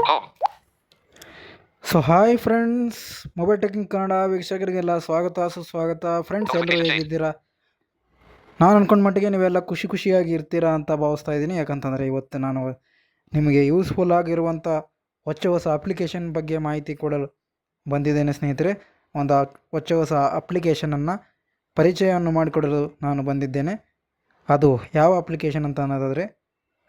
Home. So hi friends, mobile technique Kannada ವೀಕ್ಷಕರಿಗೆಲ್ಲ ಸ್ವಾಗತ ಸುಸ್ವಾಗತ. ಫ್ರೆಂಡ್ಸ್, ಎಲ್ಲರೂ ಹೇಗಿದ್ದೀರಾ? ನಾನು ಅಂದ್ಕೊಂಡ ಮಟ್ಟಿಗೆ ನೀವೆಲ್ಲ ಖುಷಿಯಾಗಿ ಇರ್ತೀರಾ ಅಂತ ಭಾವಿಸ್ತಾ ಇದ್ದೀನಿ. ಯಾಕಂತಂದರೆ ಇವತ್ತು ನಾನು ನಿಮಗೆ ಯೂಸ್ಫುಲ್ ಆಗಿರುವಂಥ ಹೊಸ ಅಪ್ಲಿಕೇಶನ್ ಬಗ್ಗೆ ಮಾಹಿತಿ ಕೊಡಲು ಬಂದಿದ್ದೇನೆ ಸ್ನೇಹಿತರೆ. ಒಂದು ಹೊಸ ಅಪ್ಲಿಕೇಶನನ್ನು ಪರಿಚಯವನ್ನು ಮಾಡಿಕೊಡಲು ನಾನು ಬಂದಿದ್ದೇನೆ. ಅದು ಯಾವ ಅಪ್ಲಿಕೇಶನ್ ಅಂತ ಅನ್ನೋದಾದರೆ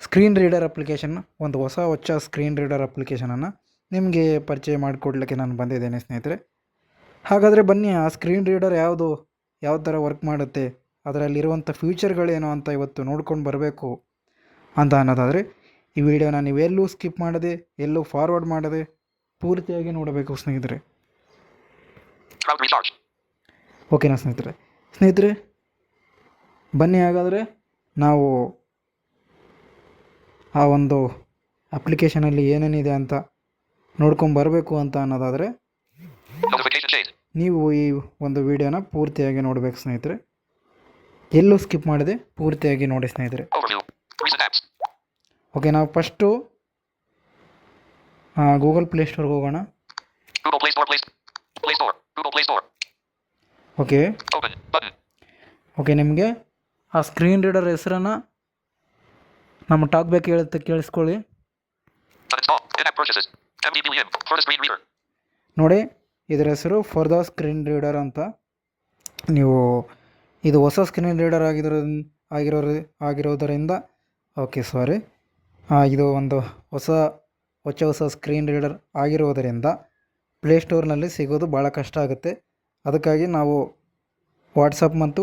ಸ್ಕ್ರೀನ್ ರೀಡರ್ ಅಪ್ಲಿಕೇಶನ್. ಒಂದು ಹೊಸ ಸ್ಕ್ರೀನ್ ರೀಡರ್ ಅಪ್ಲಿಕೇಶನನ್ನು ನಿಮಗೆ ಪರಿಚಯ ಮಾಡಿಕೊಡ್ಲಿಕ್ಕೆ ನಾನು ಬಂದಿದ್ದೇನೆ ಸ್ನೇಹಿತರೆ. ಹಾಗಾದರೆ ಬನ್ನಿ, ಆ ಸ್ಕ್ರೀನ್ ರೀಡರ್ ಯಾವ ಥರ ವರ್ಕ್ ಮಾಡುತ್ತೆ, ಅದರಲ್ಲಿರುವಂಥ ಫ್ಯೂಚರ್ಗಳೇನು ಅಂತ ಇವತ್ತು ನೋಡ್ಕೊಂಡು ಬರಬೇಕು ಅಂತ ಅನ್ನೋದಾದರೆ ಈ ವಿಡಿಯೋನ ನೀವೆಲ್ಲೂ ಸ್ಕಿಪ್ ಮಾಡದೆ, ಎಲ್ಲೂ ಫಾರ್ವರ್ಡ್ ಮಾಡದೆ ಪೂರ್ತಿಯಾಗಿ ನೋಡಬೇಕು ಸ್ನೇಹಿತರೆ. ಓಕೆನಾ ಸ್ನೇಹಿತರೆ ಬನ್ನಿ ಹಾಗಾದರೆ ನಾವು ಆ ಒಂದು ಅಪ್ಲಿಕೇಶನಲ್ಲಿ ಏನೇನಿದೆ ಅಂತ ನೋಡ್ಕೊಂಬರಬೇಕು ಅಂತ ಅನ್ನೋದಾದರೆ ನೀವು ಈ ಒಂದು ವಿಡಿಯೋನ ಪೂರ್ತಿಯಾಗಿ ನೋಡಬೇಕು ಸ್ನೇಹಿತರೆ. ಎಲ್ಲೂ ಸ್ಕಿಪ್ ಮಾಡದೆ ಪೂರ್ತಿಯಾಗಿ ನೋಡಿ ಸ್ನೇಹಿತರೆ. ಓಕೆ, ನಾವು ಫಸ್ಟು ಗೂಗಲ್ ಪ್ಲೇಸ್ಟೋರ್ಗೆ ಹೋಗೋಣ. ಓಕೆ, ನಿಮಗೆ ಆ ಸ್ಕ್ರೀನ್ ರೀಡರ್ ಹೆಸರನ್ನು ನಮ್ಮ ಟಾಕ್ ಬೇಕು ಹೇಳುತ್ತೆ, ಕೇಳಿಸ್ಕೊಳ್ಳಿ. ನೋಡಿ, ಇದರ ಹೆಸರು ಫಾರ್ ದ ಸ್ಕ್ರೀನ್ ರೀಡರ್ ಅಂತ. ನೀವು ಇದು ಹೊಸ ಸ್ಕ್ರೀನ್ ರೀಡರ್ ಆಗಿರೋದರಿಂದ ಇದು ಒಂದು ಹೊಸ ಸ್ಕ್ರೀನ್ ರೀಡರ್ ಆಗಿರೋದರಿಂದ ಪ್ಲೇಸ್ಟೋರ್ನಲ್ಲಿ ಸಿಗೋದು ಭಾಳ ಕಷ್ಟ ಆಗುತ್ತೆ. ಅದಕ್ಕಾಗಿ ನಾವು ವಾಟ್ಸಪ್ ಮತ್ತು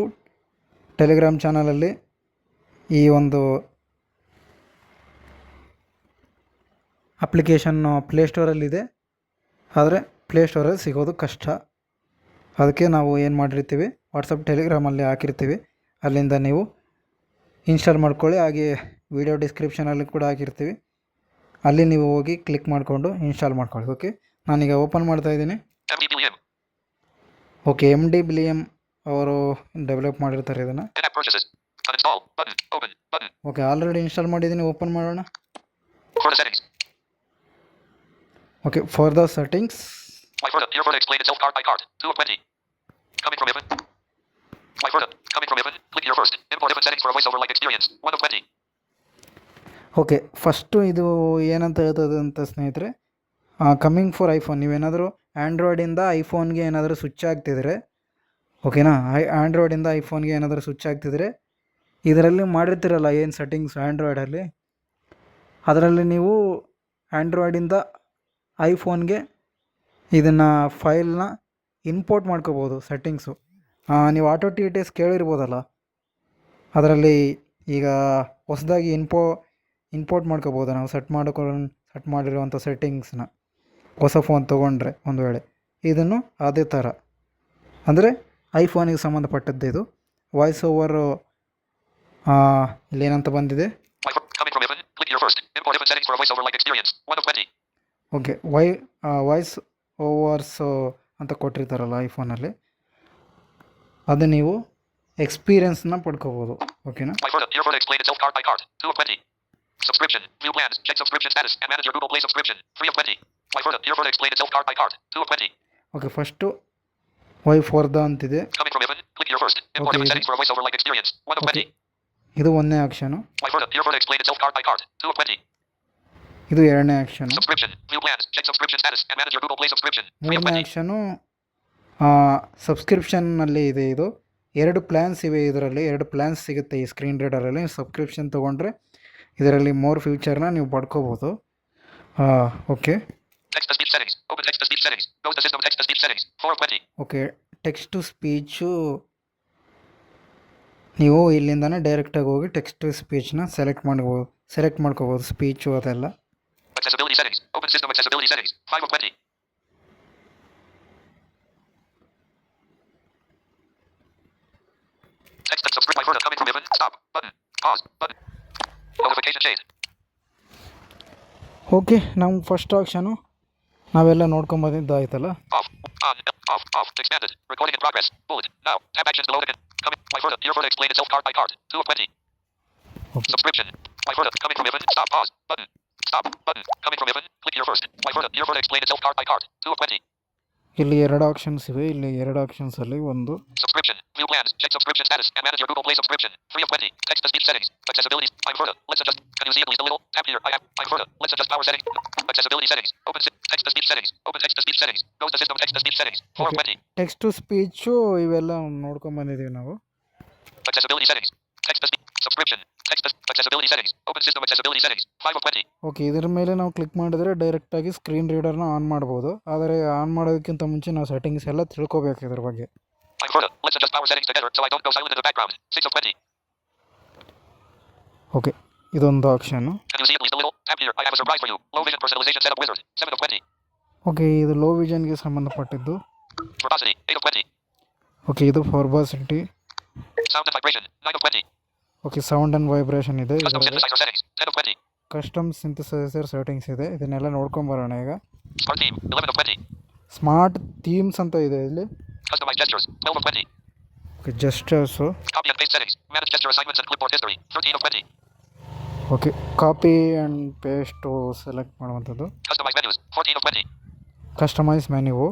ಟೆಲಿಗ್ರಾಮ್ ಚಾನಲಲ್ಲಿ ಈ ಒಂದು ಅಪ್ಲಿಕೇಶನ್ನು ಪ್ಲೇಸ್ಟೋರಲ್ಲಿದೆ, ಆದರೆ ಪ್ಲೇಸ್ಟೋರಲ್ಲಿ ಸಿಗೋದು ಕಷ್ಟ. ಅದಕ್ಕೆ ನಾವು ಏನು ಮಾಡಿರ್ತೀವಿ, ವಾಟ್ಸಪ್ ಟೆಲಿಗ್ರಾಮಲ್ಲಿ ಹಾಕಿರ್ತೀವಿ, ಅಲ್ಲಿಂದ ನೀವು ಇನ್ಸ್ಟಾಲ್ ಮಾಡ್ಕೊಳ್ಳಿ. ಹಾಗೆ ವಿಡಿಯೋ ಡಿಸ್ಕ್ರಿಪ್ಷನಲ್ಲಿ ಕೂಡ ಹಾಕಿರ್ತೀವಿ, ಅಲ್ಲಿ ನೀವು ಹೋಗಿ ಕ್ಲಿಕ್ ಮಾಡಿಕೊಂಡು ಇನ್ಸ್ಟಾಲ್ ಮಾಡ್ಕೊಳ್ಳಿ. ಓಕೆ, ನಾನೀಗ ಓಪನ್ ಮಾಡ್ತಾಯಿದ್ದೀನಿ. ಓಕೆ, MDBLM ಅವರು ಡೆವಲಪ್ ಮಾಡಿರ್ತಾರೆ ಇದನ್ನು. ಓಕೆ, ಆಲ್ರೆಡಿ ಇನ್ಸ್ಟಾಲ್ ಮಾಡಿದ್ದೀನಿ. ಓಪನ್ ಮಾಡೋಣ. Okay, for the settings. Explain itself card by card. 2 of 20. Coming from Evan. Coming from Evan. Click here first. Import Evan settings for a voiceover like experience. 1 of 20. Okay, first ಇದು ಏನಂತ ಹೇಳ್ತದೆ ಅಂತ ಸ್ನೇಹಿತರೆ, coming for iPhone. ನೀವೇನಾದರೂ ಆ್ಯಂಡ್ರಾಯ್ಡಿಂದ ಐಫೋನ್ಗೆ ಏನಾದರೂ switch ಆಗ್ತಿದ್ರೆ, ಓಕೆನಾ, ಆ್ಯಂಡ್ರಾಯ್ಡಿಂದ ಐಫೋನ್ಗೆ ಏನಾದರೂ ಸ್ವಿಚ್ ಆಗ್ತಿದ್ರೆ ಇದರಲ್ಲಿ ಮಾಡಿರ್ತೀರಲ್ಲ ಏನು ಸೆಟ್ಟಿಂಗ್ಸ್ ಆ್ಯಂಡ್ರಾಯ್ಡಲ್ಲಿ, ಅದರಲ್ಲಿ ನೀವು ಆ್ಯಂಡ್ರಾಯ್ಡಿಂದ ಐಫೋನ್ಗೆ ಇದನ್ನು ಫೈಲ್ನ ಇಂಪೋರ್ಟ್ ಮಾಡ್ಕೋಬೋದು. ಸೆಟ್ಟಿಂಗ್ಸು ನೀವು ಆಟೋ TTS ಕೇಳಿರ್ಬೋದಲ್ಲ, ಅದರಲ್ಲಿ ಈಗ ಹೊಸದಾಗಿ ಇಂಪೋರ್ಟ್ ಮಾಡ್ಕೋಬೋದು ನಾವು ಸೆಟ್ ಮಾಡಿರುವಂಥ ಸೆಟ್ಟಿಂಗ್ಸ್ನ. ಹೊಸ ಫೋನ್ ತೊಗೊಂಡ್ರೆ ಒಂದು ವೇಳೆ ಇದನ್ನು ಅದೇ ಥರ, ಅಂದರೆ ಐಫೋನಿಗೆ ಸಂಬಂಧಪಟ್ಟದ್ದು ಇದು. ವಾಯ್ಸ್ ಓವರು ಇಲ್ಲೇನಂತ ಬಂದಿದೆ. ಓಕೆ, ವಾಯ್ಸ್ ಓವರ್ಸ್ ಅಂತ ಕೊಟ್ಟಿರ್ತಾರಲ್ಲ ಐಫೋನಲ್ಲಿ, ಅದು ನೀವು ಎಕ್ಸ್ಪೀರಿಯನ್ಸ್ನ ಪಡ್ಕೋಬೋದು. ಓಕೆನಾ. Okay, first why for the ಅಂತಿದೆ. ಇದು ಒಂದನೇ ಆಕ್ಷನು. ಇದು ಎರಡನೇ ಆಕ್ಷನು. ಮೂರನೇ ಆಕ್ಷನು ಸಬ್ಸ್ಕ್ರಿಪ್ಷನ್ನಲ್ಲಿ ಇದೆ. ಇದು 2 ಪ್ಲ್ಯಾನ್ಸ್ ಇವೆ. ಇದರಲ್ಲಿ 2 ಪ್ಲ್ಯಾನ್ಸ್ ಸಿಗುತ್ತೆ ಈ ಸ್ಕ್ರೀನ್ ರೀಡರಲ್ಲಿ. ಸಬ್ಸ್ಕ್ರಿಪ್ಷನ್ ತೊಗೊಂಡ್ರೆ ಇದರಲ್ಲಿ ಮೋರ್ ಫ್ಯೂಚರ್ನ ನೀವು ಪಡ್ಕೋಬೋದು. ಓಕೆ, ಟೆಕ್ಸ್ಟ್ ಟು ಸ್ಪೀಚು ನೀವು ಇಲ್ಲಿಂದನೇ ಡೈರೆಕ್ಟಾಗಿ ಹೋಗಿ ಟೆಕ್ಸ್ಟ್ ಟು ಸ್ಪೀಚ್ನ ಸೆಲೆಕ್ಟ್ ಮಾಡ್ಕೋಬೋದು. ಸ್ಪೀಚು ಅದೆಲ್ಲ. Accessibility settings. Open system accessibility settings. 5 of 20. Text and subscribe. My photo coming from Evan. Stop. Button. Pause. Button. Notification shade. Okay, ನಮ್ಮ first ಆಕ್ಷನು ನಾವೆಲ್ಲ ನೋಡ್ಕೊಂಬಂದಿದ್ದಾಯ್ತಲ್ಲ. Off. Expanded. Recording in progress. Bullet. Now. Tab actions below again. Coming. My photo. Your photo explain itself card by card. 2 of 20. Okay. Subscription. My photo coming from Evan. Stop. Pause. Button. Stop. Button. Coming from Evan. Click your first. Here for to explain itself card by card. 2 of 20. ಇಲ್ಲಿ ಎರಡು options ಇವೆ. ಇಲ್ಲಿ ಎರಡು ಆಪ್ಷನ್ಸಲ್ಲಿ ಒಂದು Subscription. View plans. Check subscription status and manage your Google Play subscription. 3 of 20. Text to speech settings. Accessibility. I'm further. Let's adjust. Can you see at least a little? Tap here. I'm further. Let's adjust power settings. Accessibility settings. Open text to speech settings. Open text to speech settings. Goes to system text to speech settings. 4 of 20. Text to speech ಇವೆಲ್ಲ ನೋಡ್ಕೊಂಬಂದಿದ್ದೀವಿ ನಾವು. Accessibility settings. Text to speech. Subscription. Text to accessibility settings. Open system accessibility settings. 5 of 20. Okay, ಇದರ ಮೇಲೆ ನಾವು click ಮಾಡಿದ್ರೆ ಡೈರೆಕ್ಟಾಗಿ screen ರೀಡರ್ನ on ಮಾಡ್ಬೋದು. ಆದರೆ ಆನ್ ಮಾಡೋದಕ್ಕಿಂತ ಮುಂಚೆ ನಾವು ಸೆಟ್ಟಿಂಗ್ಸ್ ಎಲ್ಲ ತಿಳ್ಕೊಬೇಕು ಇದ್ರ ಬಗ್ಗೆ. Let's adjust power settings together so I don't go silent in the background. 6 of 20. Okay, ಇದೊಂದು option. Can you see at least a little? Tap here. I have a surprise for you. Low vision personalization setup wizard. 7 of 20. Okay, ಇದು low ವಿಷನ್ಗೆ ಸಂಬಂಧಪಟ್ಟಿದ್ದು. Verbosity. 8 of 20. Okay, ಇದು verbosity. Sound and vibration. 9 of 20. Okay, sound and vibration ಇದೆ. Custom synthesizer settings. 10 of 20. Custom synthesizer settings ಇದೆ. ಇದನ್ನೆಲ್ಲ ನೋಡ್ಕೊಂಬರೋಣ ಈಗ. Smart theme. 11 of 20. Smart themes ಅಂತ ಇದೆ ಇಲ್ಲಿ. Customized gestures. 12 of 20. Okay, gestures. Copy and paste settings. Manage gesture assignments and clipboard history. 13 of 20. Okay, copy and paste select ಮಾಡುವಂಥದ್ದು. Customized menus. 14 of 20. Customise menu.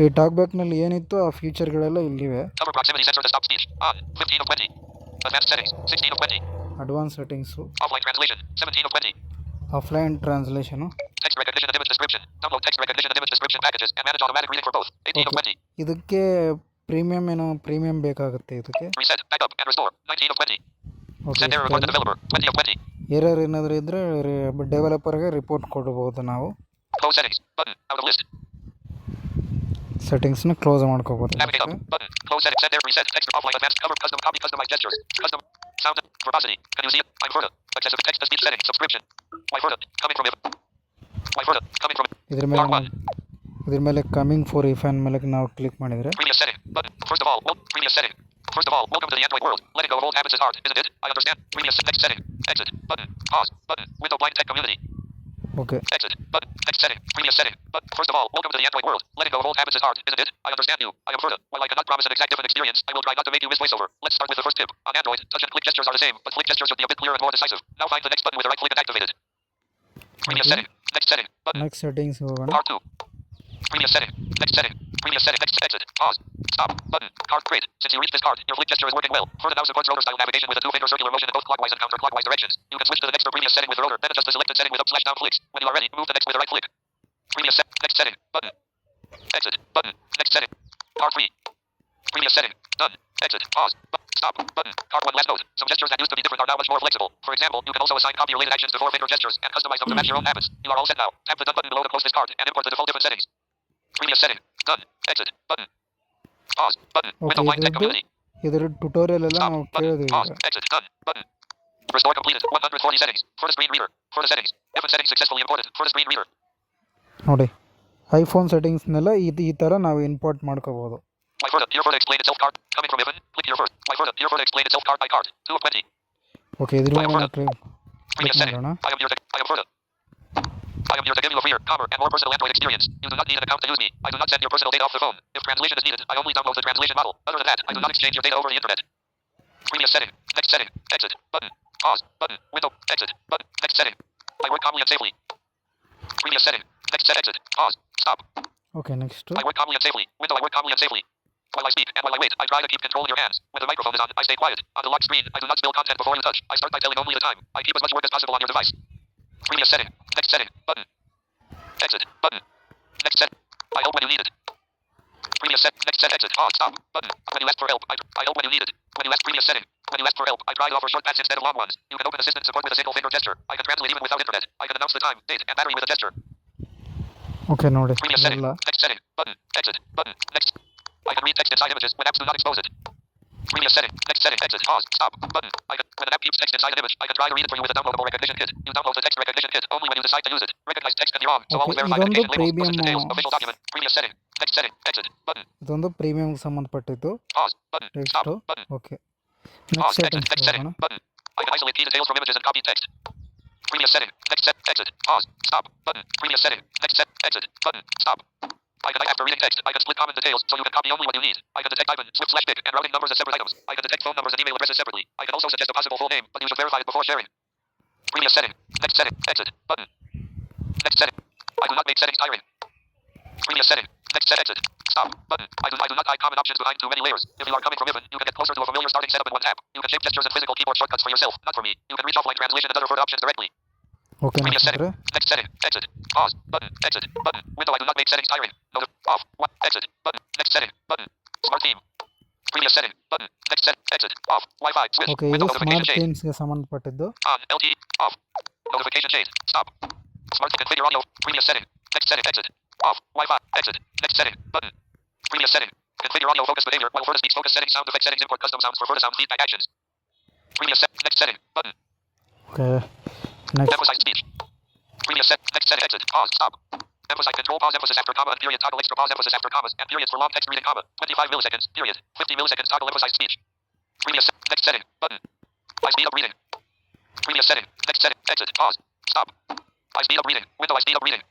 ಈ ಟಾಕ್ಬ್ಯಾಕ್ನಲ್ಲಿ ಏನಿತ್ತು ಆ ಫೀಚರ್ಗಳೆಲ್ಲ ಇಲ್ಲಿವೆ. Cover proximity sensor to stop speech. On. 15 of 20. Advanced settings. 16 of 20. Advance settings. Offline translation. 17 of 20. Offline translation. Text recognition and image description. Download text recognition and image description packages and manage automatic reading for both. 18 of 20. ಇದಕ್ಕೆ premium ಬೇಕಾಗುತ್ತೆ ಇದಕ್ಕೆ. Reset, backup and restore. 19 of 20. Okay, Send error report to developer. 20 of 20. Error ಏನಾದರೂ ಇದ್ದರೆ ಡೆವಲಪರ್ಗೆ report ಕೊಡ್ಬೋದು ನಾವು. Close settings. Button. Out of list. ಸೆಟ್ಟಿಂಗ್ಸ್ನ close ಮಾಡ್ಕೋಬೋದು. Navigate up. Button. Close settings. Send error. Reset. Text offline. Advanced. Cover. Custom. Copy. Customized gestures. Custom. Sound. Verbosity. Can you see it? I'm further. Accessible text to speech settings. Subscription. My further. Coming from it. My further. Coming from it. ಇದ್ರ ಮೇಲೆ coming for if and ಮೇಲೆ ನಾವು click ಮಾಡಿದರೆ. Previous setting. Button. First of all. Previous setting. First of all, welcome to the Android world. Letting go of old habits is hard, isn't it? I understand. Previous next setting. Exit. Button. Pause. Button. Window blind tech community. Okay, Exit. Button. Next setting. Previous setting. But first of all, welcome to the Android world. Letting go of old habits is hard, isn't it? I understand you. I am further. While I cannot promise an exact different experience, I will try not to make you miss voiceover. Let's start with the first tip. On Android, touch and click gestures are the same, but click gestures should be a bit clearer and more decisive. Now find the next button with the right click and activate it. Previous setting. Next setting. Button. Next settings ಹೋಗೋಣ. R2. Previous setting. Next setting. Previous setting. Next exit. Pause. Stop. Button. Card grid. Since you reached this card, your flick gesture is working well. Further now supports rotor style navigation with a 2-finger circular motion in both clockwise and counterclockwise directions. You can switch to the next or previous setting with the rotor, then adjust the selected setting with up/down clicks. When you are ready, move the next with the right click. Previous set. Next setting. Button. Exit. Button. Next setting. Card 3. Previous setting. Done. Exit. Pause. Stop. Button. Card 1 last note. Some gestures that used to be different are now much more flexible. For example, you can also assign copy-related actions to 4-finger gestures and customize them to match your own habits. You are all set now. Tap the done button below to close this card and import the default different settings. Previous setting. Done. Exit. Button. Pause. Button. Window blind tech community. ಇದರ tutorial ಎಲ್ಲ ನಾವು ಕೇಳಿದೀವಿ. Pause. Exit. Done. Button. Restore completed. 140 settings. For the screen reader. For the settings. Different settings successfully imported. For the screen reader. ನೋಡಿ, iPhone ಸೆಟ್ಟಿಂಗ್ಸ್ನೆಲ್ಲ ಈ ಥರ ನಾವು import ಮಾಡ್ಕೋಬೋದು. My further. Here further explain itself card. Coming from Evan. Click here first. My further. Here further explain itself card by card. 2 of 20. Okay, ಇದ್ರ ಮೇಲೆ Previous setting. I am here further. I am here to give you a freer, calmer, and more personal Android experience. You do not need an account to use me. I do not send your personal data off the phone. If translation is needed, I only download the translation model. Other than that, I do not exchange your data over the internet. Previous setting. Next setting. Exit. Button. Pause. Button. Window. Exit. Button. Next setting. I work calmly and safely. Previous setting. Next set. Exit. Pause. Stop. Okay, next. I work calmly and safely. Window. I work calmly and safely. While I speak and while I wait, I try to keep control in your hands. When the microphone is on, I stay quiet. On the lock screen, I do not spill content before you touch. I start by telling only the time. I keep as much work as possible on your device. Previous setting. Next setting. Button. Exit. Button. Next setting. I help when you need it. Previous set. Next set. Exit. Pause. Stop. Button. When you ask for help, I help when you need it. When you ask previous setting. When you ask for help, I try to offer short paths instead of long ones. You can open assistant support with a single finger gesture. I can translate even without internet. I can announce the time, date, and battery with a gesture. Okay, ನೋಡಿ. Previous setting. Next setting. Button. Exit. Button. Next. I can read text inside images when apps do not expose it. Previous setting. Next setting. Exit. Pause. Stop. Button. When an app keeps text inside an image, I can try to read it for you with a downloadable recognition kit. You download the text recognition kit only when you decide to use it. Recognize text can be wrong, so always verify medication labels, posted details, official document. Previous setting. Next setting. Exit. Button. ಇದೊಂದು ಪ್ರೀಮಿಯಂಗೆ ಸಂಬಂಧಪಟ್ಟಿದ್ದು. Pause. Button. Stop. Button. Okay, Pause. Exit. Next setting. Button. I can isolate key details from images and copy text. Previous setting. Next set. Exit. Pause. Stop. Button. Previous setting. Next set. Exit. Button. Stop. After reading text, I can split common details so you can copy only what you need. I can detect IBAN, SWIFT/BIC, and routing numbers as separate items. I can detect phone numbers and email addresses separately. I can also suggest a possible full name, but you should verify it before sharing. Previous setting. Next setting. Exit. Button. Next setting. do not make settings tiring. Previous setting. Next set exit. Stop. Button. I do not hide common options behind too many layers. If you are coming from Ivan, you can get closer to a familiar starting setup in one tap. You can shape gestures and physical keyboard shortcuts for yourself, not for me. You can reach offline translation and other further options directly. ಓಕೆನಾ Previous setting. ಸ್ನೇಹಿತರೆ? Next setting. Exit. Pause. Button. Exit. Button. Window. I do not make settings tiring. Note. Off. What? Exit. Button. Next setting. Button. Smart theme. Previous setting. Button. Next set. Exit. Off. Wi-Fi. Switch. Okay, ಇದು Window notification smart shade. ಥೀಮ್ಸ್ಗೆ ಸಂಬಂಧಪಟ್ಟಿದ್ದು. On. LT. Off. Notification shade. Stop. Smart configure audio. Previous setting. Next setting. Exit. Off. Wi-Fi. Exit. Next setting. Button. Previous setting. Configure audio focus behavior. While Verta speaks focus settings, sound effects settings, import custom sounds for Verta sound feedback actions. Previous set. Next setting. Button. Okay, next. Emphasize speech. Previous set. Next setting. Exit. Pause. Stop. Emphasize control pause emphasis after comma and period toggle extra pause emphasis after commas and periods for long text reading comma. 25 milliseconds. Period. 50 milliseconds toggle emphasize speech. Previous set. Next setting. Button. I speed up reading. Previous setting. Next setting. Exit. Pause. Stop. I speed up reading. Window. I speed up reading.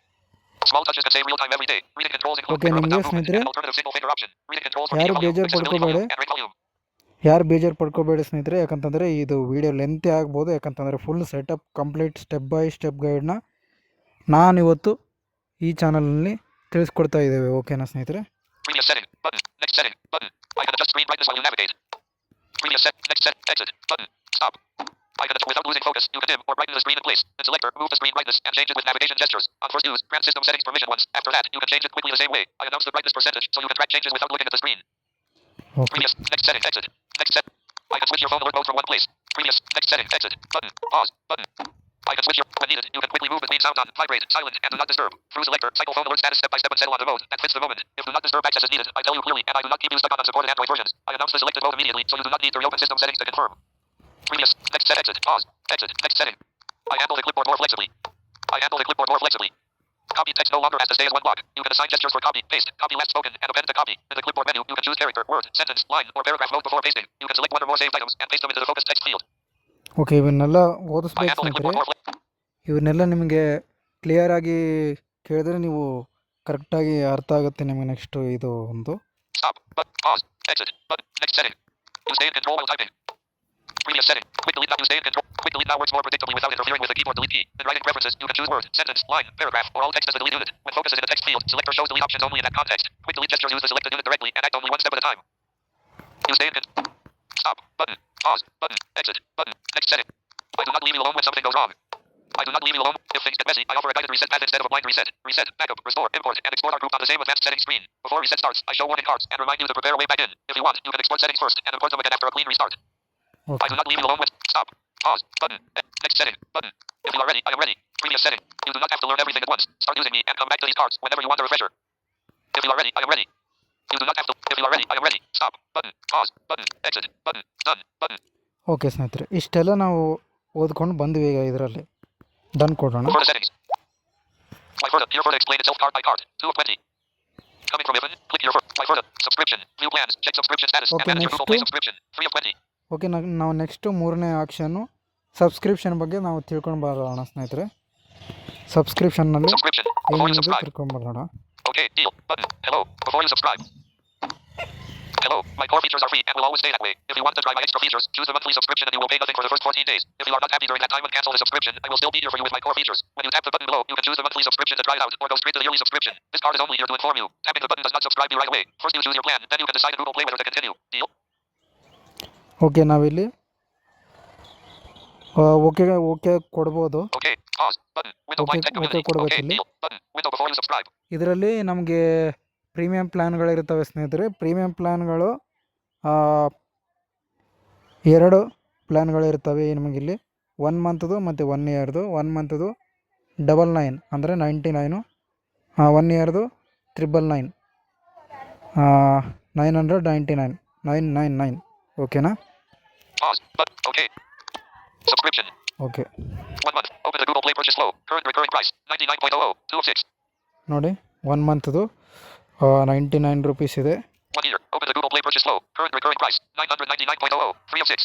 Small touches can save real time every day. Reading controls include Okay, finger up and down ನಿಮಗೆ movement ಸ್ನೇಹಿತರೆ, and alternative single finger option. Reading controls for ಯಾರು key volume, ಬೇಜಾರು accessibility volume, ಪಡ್ಕೋಬೇಡಿ. and rate volume. ಯಾರು ಬೇಜಾರು ಪಡ್ಕೋಬೇಡಿ ಸ್ನೇಹಿತರೆ, ಯಾಕಂತಂದರೆ ಇದು video lengthy ಆಗ್ಬೋದು. ಯಾಕಂತಂದರೆ full setup complete step by step ಗೈಡ್ನ ನಾನಿವತ್ತು ಈ ಚಾನಲ್ನಲ್ಲಿ ತಿಳಿಸ್ಕೊಡ್ತಾ ಇದ್ದೇವೆ. ಓಕೆನಾ ಸ್ನೇಹಿತರೆ? Previous setting. Button. Next setting. Button. I can adjust screen brightness while you navigate. Previous set. Next set. Exit. Button. Stop. I can adjust without losing focus. You can dim or brighten the screen in place. In selector, move the screen brightness and change it with navigation gestures. On first use, grant system settings permission once. After that, you can change it quickly the same way. I announce the brightness percentage so you can track changes without looking at the screen. Okay, Previous. Next setting. Exit. Next set. I can switch your phone alert mode from one place. Previous. Next setting. Exit. Button. Pause. Button. I can switch your when needed. You can quickly move between sound on, vibrate, silent, and do not disturb. Through selector, cycle phone alert status step by step and settle on the mode that fits the moment. If do not disturb access is needed, I tell you clearly, and I do not keep you stuck on unsupported Android versions. I announce the selected mode immediately, so you do not need to reopen system settings to confirm. Previous. Next set. Exit. Pause. Exit. Next setting. I handle the clipboard more flexibly. I handle the clipboard more flexibly. Copy text no longer has to stay as one block. You can assign gestures for copy, paste, copy last spoken, and append to copy. In the clipboard menu, you can choose character, word, sentence, line, or paragraph mode before pasting. You can select one or more saved items and paste them into the focused text field. Okay, ಇವನ್ನೆಲ್ಲ I ಓದಿಸ್ಬೇಕು handle the ಸ್ನೇಹಿತರೆ. clipboard more flexibly. ಇವನ್ನೆಲ್ಲ ನಿಮಗೆ ಕ್ಲಿಯರಾಗಿ ಕೇಳಿದ್ರೆ ನೀವು ಕರೆಕ್ಟಾಗಿ ಅರ್ಥ ಆಗುತ್ತೆ ನಿಮಗೆ. ನೆಕ್ಸ್ಟು ಇದು ಒಂದು Stop. Button. Pause. Exit. Button. Next setting. You stay in control while typing. Previous setting. Quick delete now. You stay in control. Quick delete now works more predictably without interfering with the keyboard delete key. In writing preferences, you can choose word, sentence, line, paragraph, or all text as the delete unit. When focus is in a text field, selector shows delete options only in that context. Quick delete gestures use the selected unit directly and act only one step at a time. You stay in control. Stop. Button. Pause. Button. Exit. Button. Next setting. I do not leave you alone when something goes wrong. I do not leave you alone. If things get messy, I offer a guided reset path instead of a blind reset. Reset, backup, restore, import, and export are grouped on the same advanced settings screen. Before reset starts, I show warning cards and remind you to prepare a way back in. If you want, you can export settings first and import them again after a clean restart. Okay. I do not leave you alone with stop. Pause. Button. Next setting. Button. If you are ready, I am ready. Previous setting. You do not have to learn everything at once. Start using me and come back to these cards whenever you want a refresher. If you are ready, I am ready. You do not have to. If you are ready, I am ready. Stop. Button. Pause. Button. Exit. Button. Done. Button. Okay ಸ್ನೇಹಿತರೆ, ಇಷ್ಟೆಲ್ಲ ನಾವು ಓದ್ಕೊಂಡು ಬಂದ್ವಿ. ಈಗ ಇದರಲ್ಲಿ done ಕೊಡೋಣ. Verta settings. My Verta. Your Verta explain itself card by card. 2 of 20. Coming from Ivan. Click your Verta. My Verta. Subscription. View plans. Check subscription status. Okay, And manage your Google next. Play subscription. 3 of 20. Okay, ನಾವು next ಮೂರನೇ ಆಕ್ಷನ್ನು subscription ಬಗ್ಗೆ ನಾವು ತಿಳ್ಕೊಂಡು ಬರೋಣ ಸ್ನೇಹಿತರೆ. ಸಬ್ಸ್ಕ್ರಿಪ್ಷನ್ನಲ್ಲಿ Subscription. Before you ಏನೇನಿದೆ subscribe. ತಿಳ್ಕೊಂಡು ಬರೋಣ. Okay. Deal. Button. Hello. Before you subscribe. Hello. My core features are free and will always stay that way. If you want to try my extra features, choose the monthly subscription and you will pay nothing for the first 14 days. If you are not happy during that time and cancel the subscription, I will still be here for you with my core features. When you tap the button below, you can choose the monthly subscription to try it out or go straight to the yearly subscription. This card is only here to inform you. Tapping the button does not subscribe you right away. First you choose your plan, then you can decide in Google Play whether to continue. Deal? Okay, ನಾವಿಲ್ಲಿ okay ಕೊಡ್ಬೋದು. Okay. Pause. Button. Window blank tech community. ಕೊಡ್ಬೇಕು Okay. ಇಲ್ಲಿ. Deal. Button. Window before you subscribe. ಇದರಲ್ಲಿ ನಮಗೆ premium ಪ್ಲ್ಯಾನ್ಗಳಿರ್ತವೆ ಸ್ನೇಹಿತರೆ. Premium ಪ್ಲ್ಯಾನ್ಗಳು 2 ಪ್ಲ್ಯಾನ್ಗಳಿರ್ತವೆ ನಿಮಗಿಲ್ಲಿ. 1 ಮಂತ್ದು ಮತ್ತು 1 ಇಯರ್ದು. 1 ಮಂತ್ದು 99 ಅಂದರೆ 99, 1 ಇಯರ್ದು 999, 999, 999. ಓಕೆನಾ? Pause. Button. Okay. Subscription. Okay 1 month. Open the Google Play purchase flow. Current recurring price 99.00. 2 of 6. ನೋಡಿ, 1 ಮಂತ್ದು 99 rupees ಇದೆ. 1 year. Open the Google Play purchase flow. Current recurring price 999.00. 3 of 6.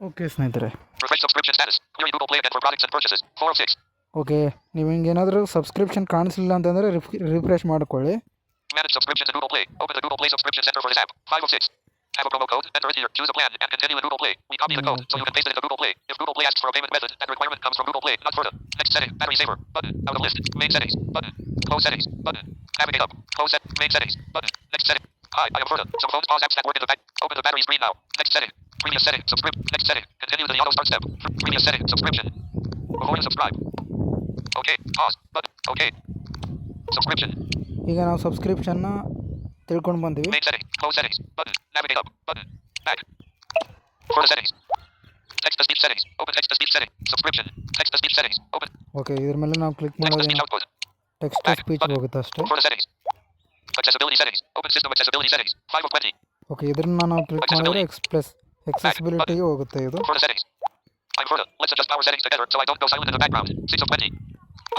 Okay ಸ್ನೇಹಿತರೆ, Refresh subscription status. Query Google Play again for products and purchases. 4 of 6. Okay, ನೀವು ಹಿಂಗೇನಾದರೂ subscription ಕಾಣಿಸಲಿಲ್ಲ ಅಂತಂದರೆ refresh ಮಾಡ್ಕೊಳ್ಳಿ. Manage subscription to Google Play. Open the Google Play subscription center for this app. 5 of 6. Have a promo code, enter it here, choose a plan, and continue in Google Play. We copy the code, so you can paste it into Google Play. If Google Play asks for a payment method, that requirement comes from Google Play, not Further. Next setting, battery saver, button, out of list, main settings, button, close settings, button, navigate up, close set, main settings, button, next setting. Hi, I am Further. Some phones pause apps that work in the back. Open the battery screen now. Next setting, previous setting, subscribe, next setting, continue to the auto start step. Previous setting, subscription. Before you subscribe. Okay, pause, button, okay. Subscription. ಈಗ ನಾವು ಸಬ್ಸ್ಕ್ರಿಪ್ಷನ್ನ ತಿಳ್ಕೊಂಡು ಬಂದೀವಿ. Main settings. Close settings. Button. Navigate up. Button. Back. Further settings. Text to speech settings. Open text to speech setting. Subscription. Text to speech settings. Open. Okay, ಇದ್ರ ಮೇಲೆ ನಾವು click Text to ಮಾಡೋದು speech output. Text to speech ಹೋಗುತ್ತೆ ಅಷ್ಟೇ. Further settings. Accessibility settings. Open system accessibility settings. 5 of 20. Okay, ಇದನ್ನ ನಾವು click ಮಾಡಿದ್ರೆ ಎಕ್ಸೆಸಿಬಿಲಿಟಿಗೆ ಹೋಗುತ್ತೆ ಇದು. Further settings. I'm further. Let's adjust power settings together so I don't go silent in the background. 6 of 20.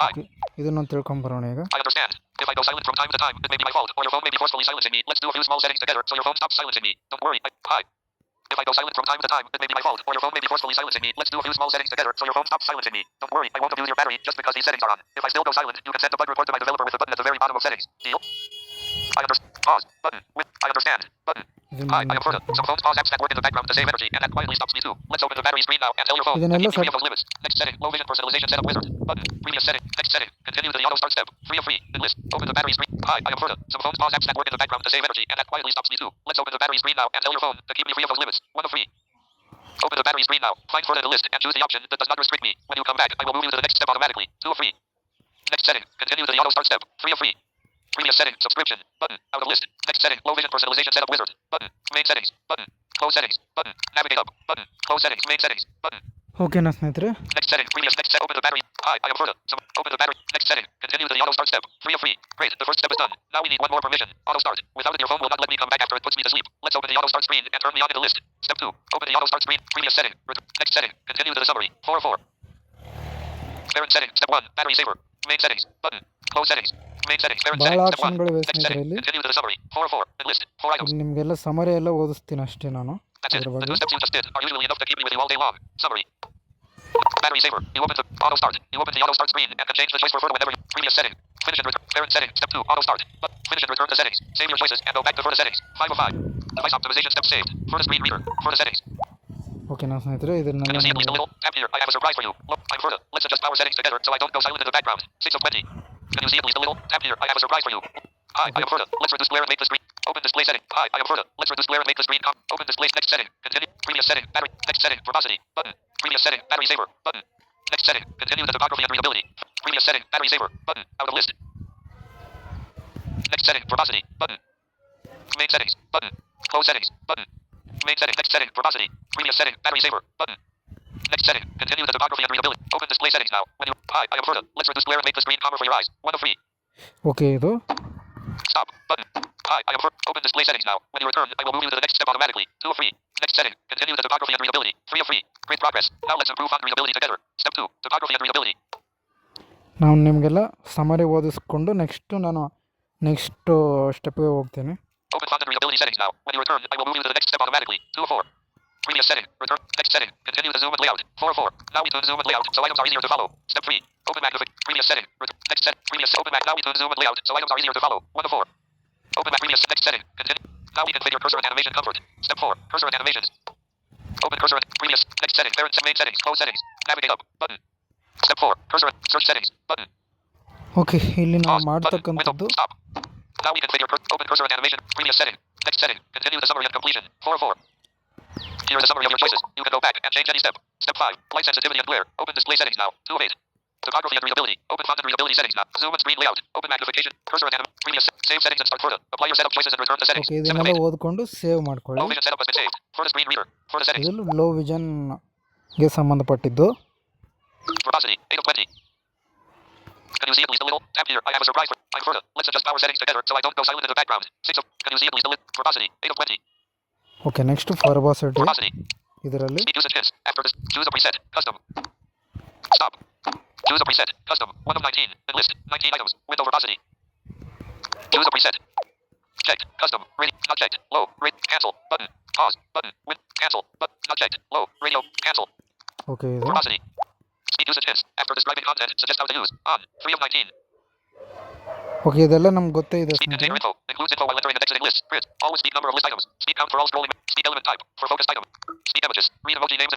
Hi. Okay, ಇದನ್ನು ತಿಳ್ಕೊಂಬರೋಣ ಈಗ. I understand. If I go silent from time to time, it may be my fault, or your phone may be forcefully silencing me. Let's do a few small settings together so your phone stops silencing me. Don't worry. Hi. If I go silent from time to time, it may be my fault, or your phone may be forcefully silencing me. Let's do a few small settings together so your phone stops silencing me. Don't worry, I won't abuse your battery just because these settings are on. If I still go silent, you can send a bug report to my developer with the button at the very bottom of settings. Deal? I understand. Pause. Button. I understand. Button. Hi, I am further. Some phones pause apps that work in the background to save energy, and that quietly stops me too. Let's open the battery screen now and tell your phone. ಇದನ್ನೆಲ್ಲ Keep me off those limits. Next setting. Low vision personalization setup wizard. Button. Previous setting. Next setting. Continue to the auto start step. Free of free. In list. Open the battery screen. Hi, I am further. Some phones pause apps that work in the background to save energy, and that quietly stops me too. Let's open the battery screen now and tell your phone to keep me free of those limits. 1 of free. Open the battery screen now. Find further the list and choose the option that does not restrict me. When you come back, I will move you to the next step automatically. 2 of free. Next setting. Continue to the auto start step. 3 of free. Previous setting. Subscription. Button. Out of list. Next setting. Low vision personalization setup wizard. Button. Main settings. Button. Close settings. Button. Navigate up. Button. Close settings. Main settings. Button. ಓಕೆನಾ ಸ್ನೇಹಿತರೆ, Next setting. Previous. Next set. Open the battery. Hi, I am further. Open the battery. Next setting. Continue to the auto start step. 3 of free. Great. The first step is done. Now we need one more permission. Auto start. Without it, your phone will not let me come back after it puts me to sleep. Let's open the auto start screen and turn me on in the list. Step 2. Open the auto start screen. Previous setting. Next setting. Continue to the summary. 4 of 4. Parent setting. Step 1. Battery saver. Main settings. Button. Close settings. Main settings. Parent ಭಾಳ setting. Step 1. ಆಪ್ಷನ್ಗಳಿವೆ Next setting. ಸ್ನೇಹಿತರೆ ಇಲ್ಲಿ. Continue to the summary. 4 of 4. Enlist. 4 items. ಇಲ್ಲಿ ನಿಮಗೆಲ್ಲ summary ಎಲ್ಲ ಓದಿಸ್ತೀನಿ ಅಷ್ಟೇ ನಾನು That's it. ಅದ್ರ The ಬಗ್ಗೆ. 2 steps you just did are usually enough to keep me with you all day long. Summary. Battery saver. You open the auto start. You open the auto start screen and can change the choice for further whenever you previous setting. Finish and return. Parent setting. Step 2. Auto start. But finish and return to settings. Save your choices and go back to further settings. 5 of 5. Device optimization step saved. Further screen reader. Further settings. ಓಕೆನಾ ಸ್ನೇಹಿತರೆ, Can ಇದನ್ನೆಲ್ಲ you see at least a ನಾವು little? Tap here. I have a surprise for you. Look, I'm further. Let's adjust power settings together so I don't go silent in the background. 6 of 20. Can you see at least a little? Tap here. I have a surprise for you. Hi, I am further. Let's reduce glare and make the screen. Open display setting. Hi, I am further. Let's reduce glare and make the screen. Open display. Next setting. Continue. Previous setting. Battery. Next setting. Verbosity. Button. Previous setting. Battery saver. Button. Next setting. Continue the topography and readability. Previous setting. Battery saver. Button. Out of list. Next setting. Verbosity. Button. Main settings. Button. Close settings. Button. Main setting. Next setting. Verbosity. Previous setting. Battery saver. Button. Next setting. Continue the topography and readability. Open display settings now. When you hi, I am further. Let's reduce glare and make the screen calmer for your eyes. 1 of 3. Okay, ಇದು Stop. Button. Hi, I am further. Open display settings now. When you return, I will move you to the next step automatically. 2 of 3. Next setting. Continue the topography and readability. 3 of 3. Great progress. Now let's improve font readability together. Step 2. Topography and readability. ನಾವು ನಿಮಗೆಲ್ಲ summary ಓದಿಸ್ಕೊಂಡು ನಾನು next ಸ್ಟೆಪ್ಗೆ ಹೋಗ್ತೀನಿ. Open font and readability settings now. When you return, I will move you to the next step automatically. 2 of 4. Previous setting. Return. Next setting. Continue the zoom and layout. 4 of 4. Now we tune zoom and layout so items are easier to follow. Step 3. Open magnification. Previous setting. Next set. Previous open mag. Now we tune zoom and layout so items are easier to follow. 1 of 4. Open mag. Previous next setting. Continue. Now we configure cursor and animation comfort. Step 4. Cursor and animations. Open cursor and previous next setting. Parent main settings. Close settings. Navigate up. Button. Step 4. Cursor and search settings. Button. Okay, ಇಲ್ಲಿ ನಾವು Pause. Button. Window. ಮಾಡ್ತಕ್ಕಂಥದ್ದು Stop. Now we configure open cursor and animation. Previous setting. Next setting. Continue the summary and completion. 4 of 4. Here is a summary of your choices. You can go back and change any step. Step 5. Light sensitivity and glare. Open display settings now. 2 of 8. Topography and readability. Open font and readability settings now. Zoom and screen layout. Open magnification. Cursor and previous save settings and start further. Apply your setup choices and return to settings. Okay, 7 of ಇದನ್ನೆಲ್ಲ 8. ಓದ್ಕೊಂಡು save Low ಮಾಡ್ಕೊಳ್ಳಿ. vision setup has been saved. Further screen reader. Further settings. ಇದು low ವಿಷನ್ಗೆ ಸಂಬಂಧಪಟ್ಟಿದ್ದು. Verbosity. 8 of 20. Can you see at least a little? Tap here. I have a surprise for. I'm further. Let's adjust power settings together so I don't go silent in the background. 6 of. Can you see at least a little? Verbosity. 8 of 20. Okay, next verbosity. Verbosity. ಇದರಲ್ಲಿ Speed usage hits. After this, choose a preset. Custom. Stop. Choose a preset. Custom. 1 of 19. Enlist. 19 items. Window verbosity. Choose a preset. Checked. Custom. Rating. Not checked. Low. Rate. Cancel. Button. Pause. Button. Win. Cancel. But not checked. Low. Radio. Cancel. Okay, ಇದು Verbosity. Speed usage hits. After describing content, suggest how to use. On. 3 of 19. Okay, ಇದೆಲ್ಲ ನಮ್ಗೆ ಗೊತ್ತೇ ಇದೆ Speak ಸ್ನೇಹಿತರೆ. container info. Includes info while entering and exiting list. Grid. Always speak number of list items. Speak count for all scrolling. Speak element type. For focused item. Speak images. Read emoji names.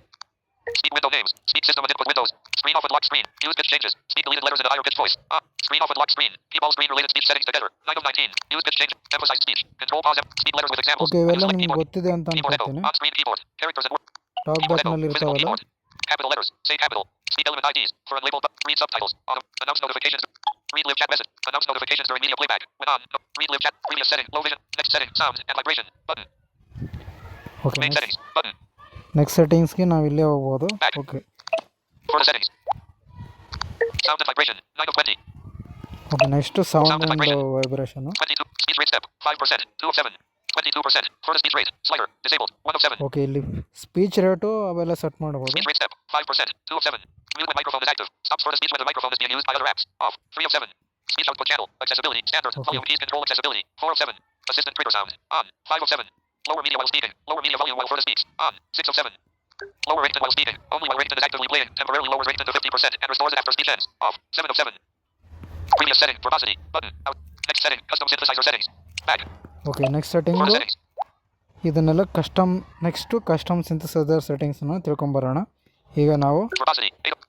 Speak window names. Speak system and input windows. Screen off and lock screen. Use pitch changes. Speak deleted letters in a higher pitch voice. Screen off and lock screen. Keep all screen related speech settings together. 9 of 19. Use pitch change. Emphasize speech. Control pause. Speak letters with examples. Okay, ಇವೆಲ್ಲ Use select ನಿಮ್ಗೆ keyboard. ಗೊತ್ತಿದೆ ಅಂತ Keyboard echo. ಅನ್ಕೊಳ್ತೀನಿ. On screen keyboard. Characters and words. Talk Keyboard echo. ಬಾಕ್ಸ್ನಲ್ಲಿ Physical ಇರ್ತಾವಲ್ಲ. keyboard. Capital letters. Say capital. Speak element IDs. For unlabeled. Read subtitles. Announce notifications. Read live chat message. Announce notifications during media playback. When on. Read live chat. Previous setting. Low vision. Next setting. Sound and vibration. Button. Okay, Main settings. Button. Next ಸೆಟ್ಟಿಂಗ್ಸ್ಗೆ ನಾವು ಇಲ್ಲೇ ಹೋಗ್ಬೋದು. Back. Okay For the settings. Sound and vibration. 9 of 20. Okay, next sound Sound and and vibration. Vibration. 22. Speech rate step. 5%. 2 of 7. 22%. Further speech rate. Slider. Disabled. 1 of 7. Okay, ಇಲ್ಲಿ speech rate ಅವೆಲ್ಲ set ಮಾಡ್ಬೋದು. Speech rate step. 5%. 2 of 7. Mute when microphone is active. Stops further speech when the microphone is being used by other apps. Off. 3 of 7. Speech output channel. Accessibility. Standard. Okay. Volume keys control accessibility. 4 of 7. Assistant trigger sound. On. 5 of 7. Lower media while speaking. Lower media volume while further speaks. On. 6 of 7. Lower Ringtone while speaking. Only while Ringtone is actively playing. Temporarily lowers Ringtone to 50% and restores it after speech ends. Off. 7 of 7. Previous setting. Verbosity. Button. Out. Next setting. Custom synthesizer settings. Back. Okay, next Further setting settings. ಇದನ್ನೆಲ್ಲ next custom synthesiser ಸೆಟ್ಟಿಂಗ್ಸನ್ನು ತಿಳ್ಕೊಂಬರೋಣ. ಈಗ ನಾವು Verbosity. 8 of.